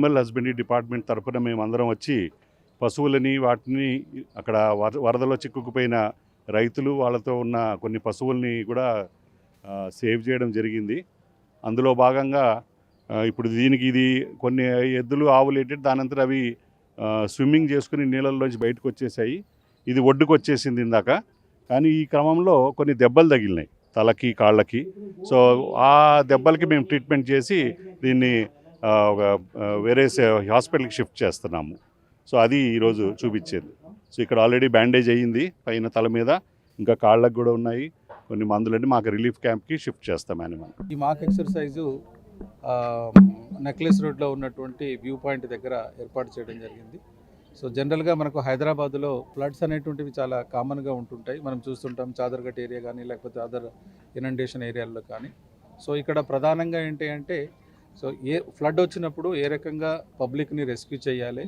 Animal husbandry department తరఫున మేమందరం వచ్చి పశువులని వాటిని అక్కడ వరదలో చిక్కుకుపోయిన రైతులు వాళ్ళతో ఉన్న కొన్ని పశువుల్ని కూడా సేవ్ చేయడం జరిగింది. అందులో భాగంగా ఇప్పుడు దీనికి ఇది కొన్ని ఎద్దులు ఆవులు ఏంటంటే దానంతట అవి స్విమ్మింగ్ చేసుకుని నీళ్ళల్లోంచి బయటకు వచ్చేసాయి. ఇది ఒడ్డుకు వచ్చేసింది ఇందాక. కానీ ఈ క్రమంలో కొన్ని దెబ్బలు తగిలినాయి తలకి కాళ్ళకి. సో ఆ దెబ్బలకి మేము ట్రీట్మెంట్ చేసి దీన్ని ఒక వేరే హాస్పిటల్కి షిఫ్ట్ చేస్తున్నాము. సో అది ఈరోజు చూపించేది. సో ఇక్కడ ఆల్రెడీ బ్యాండేజ్ అయ్యింది పైన తల మీద, ఇంకా కాళ్ళకు కూడా ఉన్నాయి. కొన్ని మందులన్నీ మాకు రిలీఫ్ క్యాంప్కి షిఫ్ట్ చేస్తాం యానిమల్. ఈ మాక్ ఎక్సర్సైజు నెక్లెస్ రోడ్లో ఉన్నటువంటి వ్యూ పాయింట్ దగ్గర ఏర్పాటు చేయడం జరిగింది. సో జనరల్గా మనకు హైదరాబాద్లో ఫ్లడ్స్ అనేటువంటివి చాలా కామన్గా ఉంటుంటాయి. మనం చూస్తుంటాం చాదర్ఘట్ ఏరియా కానీ లేకపోతే అదర్ ఇనండేషన్ ఏరియాల్లో కానీ. సో ఇక్కడ ప్రధానంగా ఏంటి అంటే సో ఫ్లడ్ వచ్చినప్పుడు ఏ రకంగా పబ్లిక్ని రెస్క్యూ చేయాలి,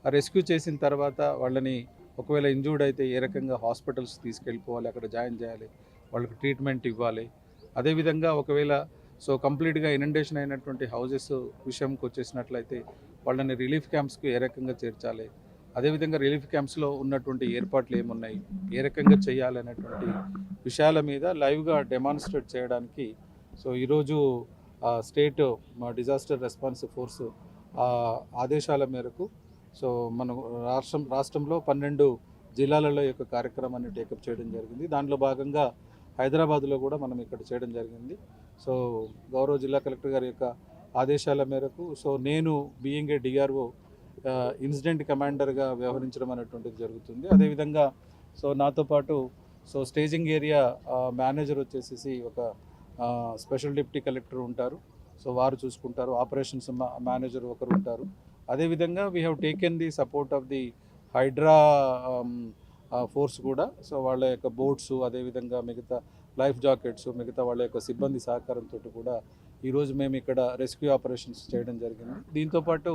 ఆ రెస్క్యూ చేసిన తర్వాత వాళ్ళని ఒకవేళ ఇంజూర్డ్ అయితే ఏ రకంగా హాస్పిటల్స్ తీసుకెళ్ళిపోవాలి, అక్కడ జాయిన్ చేయాలి, వాళ్ళకి ట్రీట్మెంట్ ఇవ్వాలి. అదేవిధంగా ఒకవేళ సో కంప్లీట్గా ఇనండేషన్ అయినటువంటి హౌజెస్ విషయంకి వచ్చేసినట్లయితే వాళ్ళని రిలీఫ్ క్యాంప్స్కి ఏ రకంగా చేర్చాలి, అదేవిధంగా రిలీఫ్ క్యాంప్స్లో ఉన్నటువంటి ఏర్పాట్లు ఏమున్నాయి, ఏ రకంగా చేయాలి అనేటువంటి విషయాల మీద లైవ్గా డెమాన్స్ట్రేట్ చేయడానికి సో ఈరోజు స్టేట్ డిజాస్టర్ రెస్పాన్స్ ఫోర్స్ ఆదేశాల మేరకు సో మన రాష్ట్రంలో 12 జిల్లాలలో యొక్క కార్యక్రమాన్ని టేకప్ చేయడం జరిగింది. దాంట్లో భాగంగా హైదరాబాద్లో కూడా మనం ఇక్కడ చేయడం జరిగింది. సో గౌరవ జిల్లా కలెక్టర్ గారి యొక్క ఆదేశాల మేరకు సో నేను బీయింగ్ ఏ డిఆర్ఓ ఇన్సిడెంట్ కమాండర్గా వ్యవహరించడం అనేటువంటిది జరుగుతుంది. అదేవిధంగా సో నాతో పాటు సో స్టేజింగ్ ఏరియా మేనేజర్ వచ్చేసి ఒక స్పెషల్ డిప్యూటీ కలెక్టర్ ఉంటారు. సో వారు చూసుకుంటారు. ఆపరేషన్స్ మేనేజర్ ఒకరు ఉంటారు. అదేవిధంగా we have taken the support of the Hydraa force కూడా. సో వాళ్ళ యొక్క బోట్స్, అదేవిధంగా మిగతా లైఫ్ జాకెట్స్, మిగతా వాళ్ళ యొక్క సిబ్బంది సహకారంతో కూడా ఈరోజు మేము ఇక్కడ రెస్క్యూ ఆపరేషన్స్ చేయడం జరిగింది. దీంతోపాటు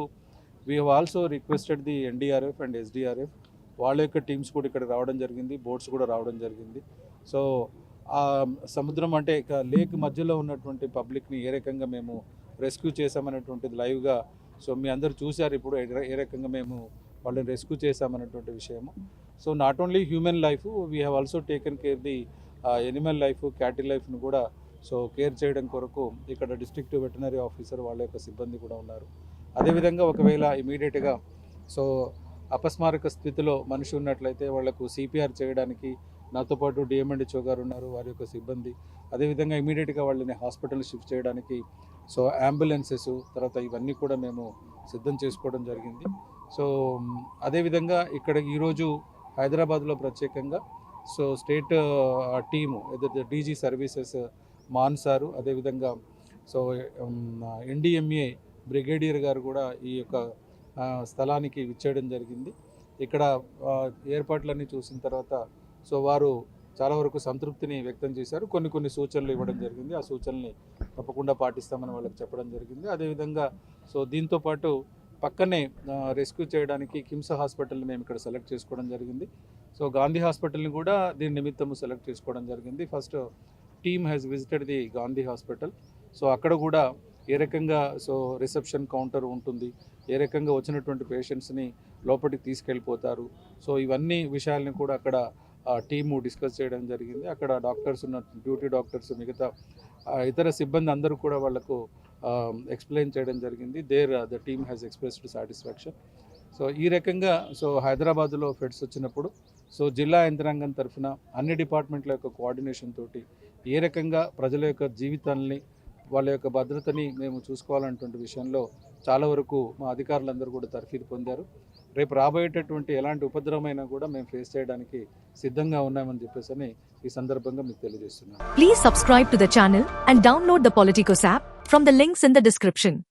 we have also requested the NDRF and SDRF వాళ్ళ యొక్క టీమ్స్ కూడా ఇక్కడ రావడం జరిగింది, బోట్స్ కూడా రావడం జరిగింది. సో సముద్రం అంటే ఇక లేక్ మధ్యలో ఉన్నటువంటి పబ్లిక్ని ఏ రకంగా మేము రెస్క్యూ చేసామనేటువంటిది లైవ్గా సో మీ అందరూ చూశారు ఇప్పుడు ఏ రకంగా మేము వాళ్ళని రెస్క్యూ చేసామనేటువంటి విషయము. So not only human life, we have also taken care the animal life, cattle లైఫ్ను కూడా సో కేర్ చేయడం కొరకు ఇక్కడ డిస్ట్రిక్ట్ వెటనరీ ఆఫీసర్ వాళ్ళ యొక్క సిబ్బంది కూడా ఉన్నారు. అదేవిధంగా ఒకవేళ ఇమీడియట్గా సో అపస్మారక స్థితిలో మనిషి ఉన్నట్లయితే వాళ్లకు సిపిఆర్ చేయడానికి నాతో పాటు డిఎంఎండ్హెచ్ఓ గారు ఉన్నారు, వారి యొక్క సిబ్బంది. అదేవిధంగా ఇమీడియట్గా వాళ్ళని హాస్పిటల్ షిఫ్ట్ చేయడానికి సో అంబులెన్సెస్ తర్వాత ఇవన్నీ కూడా మేము సిద్ధం చేసుకోవడం జరిగింది. సో అదేవిధంగా ఇక్కడ ఈరోజు హైదరాబాద్లో ప్రత్యేకంగా సో స్టేట్ టీము ఏదైతే డీజీ సర్వీసెస్ మాన్సారు, అదేవిధంగా సో ఎన్డీఎంఏ బ్రిగేడియర్ గారు కూడా ఈ యొక్క స్థలానికి విచ్చేయడం జరిగింది. ఇక్కడ ఏర్పాట్లన్నీ చూసిన తర్వాత సో వారు చాలా వరకు సంతృప్తిని వ్యక్తం చేశారు. కొన్ని సూచనలు ఇవ్వడం జరిగింది. ఆ సూచనల్ని తప్పకుండా పాటిస్తామని వాళ్ళకి చెప్పడం జరిగింది. అదేవిధంగా సో దీంతోపాటు పక్కనే రెస్క్యూ చేయడానికి కిమ్స్ హాస్పిటల్ని మేము ఇక్కడ సెలెక్ట్ చేసుకోవడం జరిగింది. సో గాంధీ హాస్పిటల్ని కూడా దీని నిమిత్తము సెలెక్ట్ చేసుకోవడం జరిగింది. First team has visited the Gandhi hospital. So అక్కడ కూడా ఏ రకంగా సో రిసెప్షన్ కౌంటర్ ఉంటుంది, ఏ రకంగా వచ్చినటువంటి పేషెంట్స్ని లోపలికి తీసుకెళ్ళిపోతారు, సో ఇవన్నీ విషయాలని కూడా అక్కడ టీము డిస్కస్ చేయడం జరిగింది. అక్కడ డాక్టర్స్ ఉన్న డ్యూటీ డాక్టర్స్ మిగతా ఇతర సిబ్బంది అందరూ కూడా వాళ్లకు ఎక్స్ప్లెయిన్ చేయడం జరిగింది. The team has expressed satisfaction. So ఈ రకంగా సో హైదరాబాద్లో ఫెడ్స్ వచ్చినప్పుడు సో జిల్లా యంత్రాంగం తరఫున అన్ని డిపార్ట్మెంట్ల యొక్క కోఆర్డినేషన్ తోటి ఏ రకంగా ప్రజల యొక్క జీవితాలని వాళ్ళ యొక్క భద్రతని మేము చూసుకోవాలన్నటువంటి విషయంలో చాలా వరకు మా అధికారులందరూ కూడా తర్ఫీదు పొందారు. రేపు రాబోయేటటువంటి ఎలాంటి ఉపద్రవమైనా కూడా మేము ఫేస్ చేయడానికి సిద్ధంగా ఉన్నామని చెప్పేసి ఈ సందర్భంగా మీకు తెలియజేస్తున్నాను. Please subscribe to the channel and download the Politicos app from the links in the description.